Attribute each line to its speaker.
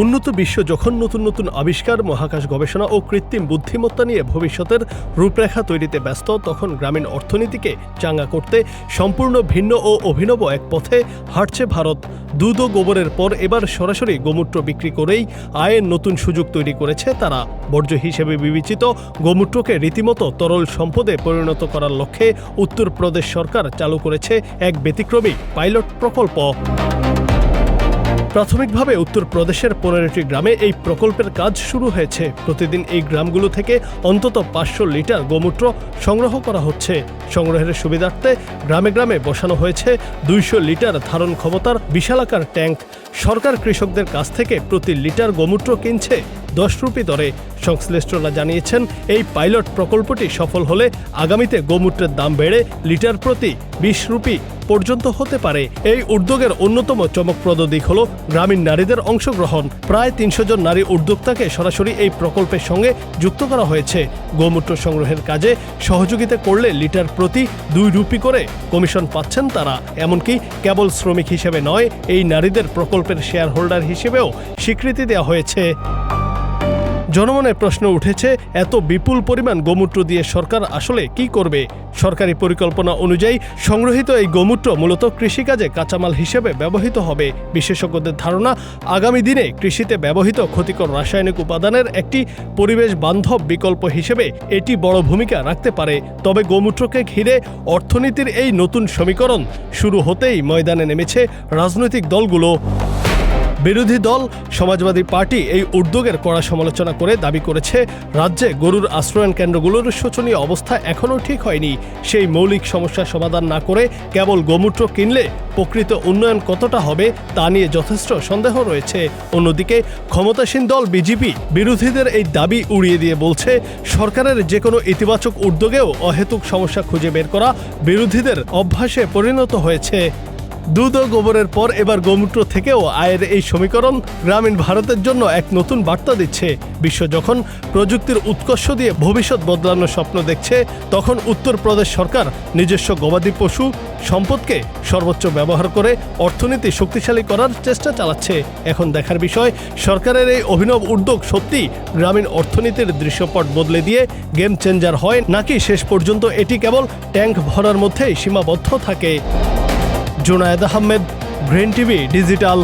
Speaker 1: উন্নত বিশ্ব যখন নতুন নতুন আবিষ্কার, মহাকাশ গবেষণা ও কৃত্রিম বুদ্ধিমত্তা নিয়ে ভবিষ্যতের রূপরেখা তৈরিতে ব্যস্ত, তখন গ্রামীণ অর্থনীতিকে চাঙ্গা করতে সম্পূর্ণ ভিন্ন ও অভিনব এক পথে হাঁটছে ভারত। দুধ ও গোবরের পর এবার সরাসরি গোমূত্র বিক্রি করেই আয়ের নতুন সুযোগ তৈরি করেছে তারা। বর্জ্য হিসেবে বিবেচিত গোমূত্রকে রীতিমতো তরল সম্পদে পরিণত করার লক্ষ্যে উত্তরপ্রদেশ সরকার চালু করেছে এক ব্যতিক্রমী পাইলট প্রকল্প। প্রাথমিকভাবে উত্তরপ্রদেশের 15টি গ্রামে এই প্রকল্পের কাজ শুরু হয়েছে। প্রতিদিন এই গ্রামগুলো থেকে অন্তত 500 লিটার গোমূত্র সংগ্রহ করা হচ্ছে। সংগ্রহের সুবিধার্থে গ্রামে গ্রামে বসানো হয়েছে 200 লিটার ধারণ ক্ষমতার বিশালাকার ট্যাঙ্ক। সরকার কৃষকদের কাছ থেকে প্রতি লিটার গোমূত্র কিনছে 10 রুপি দরে। সংশ্লিষ্টরা জানিয়েছেন, এই পাইলট প্রকল্পটি সফল হলে আগামীতে গোমূত্রের দাম বেড়ে লিটার প্রতি 20 রুপি পর্যন্ত হতে পারে। এই উদ্যোগের অন্যতম চমকপ্রদ দিক হল গ্রামীণ নারীদের অংশগ্রহণ। প্রায় 300 জন নারী উদ্যোক্তাকে সরাসরি এই প্রকল্পের সঙ্গে যুক্ত করা হয়েছে। গোমূত্র সংগ্রহের কাজে সহযোগিতা করলে লিটার প্রতি 2 রুপি করে কমিশন পাচ্ছেন তারা। এমনকি কেবল শ্রমিক হিসেবে নয়, এই নারীদের প্রকল্পের শেয়ার হোল্ডার হিসেবেও স্বীকৃতি দেওয়া হয়েছে। জনমনে প্রশ্ন উঠেছে, এত বিপুল পরিমাণ গোমূত্র দিয়ে সরকার আসলে কি করবে? সরকারি পরিকল্পনা অনুযায়ী সংগ্রহিত এই গোমূত্র মূলত কৃষিকাজে কাঁচামাল হিসেবে ব্যবহৃত হবে। বিশেষজ্ঞদের ধারণা, আগামী দিনে কৃষিতে ব্যবহৃত ক্ষতিকর রাসায়নিক উপাদানের একটি পরিবেশ বান্ধব বিকল্প হিসেবে এটি বড় ভূমিকা রাখতে পারে। তবে গোমূত্রকে ঘিরে অর্থনীতির এই নতুন সমীকরণ শুরু হতেই ময়দানে নেমেছে রাজনৈতিক দলগুলো। বিরোধী দল সমাজবাদী পার্টি এই উদ্যোগের কড়া সমালোচনা করে দাবি করেছে, রাজ্যে গরুর আশ্রয়ণ কেন্দ্রগুলোর শোচনীয় অবস্থা এখনও ঠিক হয়নি। সেই মৌলিক সমস্যার সমাধান না করে কেবল গোমূত্র কিনলে প্রকৃত উন্নয়ন কতটা হবে তা নিয়ে যথেষ্ট সন্দেহ রয়েছে। অন্যদিকে ক্ষমতাসীন দল বিজেপি বিরোধীদের এই দাবি উড়িয়ে দিয়ে বলছে, সরকারের যে কোনো ইতিবাচক উদ্যোগেও অহেতুক সমস্যা খুঁজে বের করা বিরোধীদের অভ্যাসে পরিণত হয়েছে। দুধ ও গোবরের পর এবার গোমূত্র থেকেও আয়ের এই সমীকরণ গ্রামীণ ভারতের জন্য এক নতুন বার্তা দিচ্ছে। বিশ্ব যখন প্রযুক্তির উৎকর্ষ দিয়ে ভবিষ্যৎ বদলানোর স্বপ্ন দেখছে, তখন উত্তরপ্রদেশ সরকার নিজস্ব গবাদি পশু সম্পদকে সর্বোচ্চ ব্যবহার করে অর্থনীতি শক্তিশালী করার চেষ্টা চালাচ্ছে। এখন দেখার বিষয়, সরকারের এই অভিনব উদ্যোগ সত্যি গ্রামীণ অর্থনীতির দৃশ্যপট বদলে দিয়ে গেম চেঞ্জার হয়, নাকি শেষ পর্যন্ত এটি কেবল ট্যাঙ্ক ভরার মধ্যেই সীমাবদ্ধ থাকে। Junaid Ahmed, green TV digital.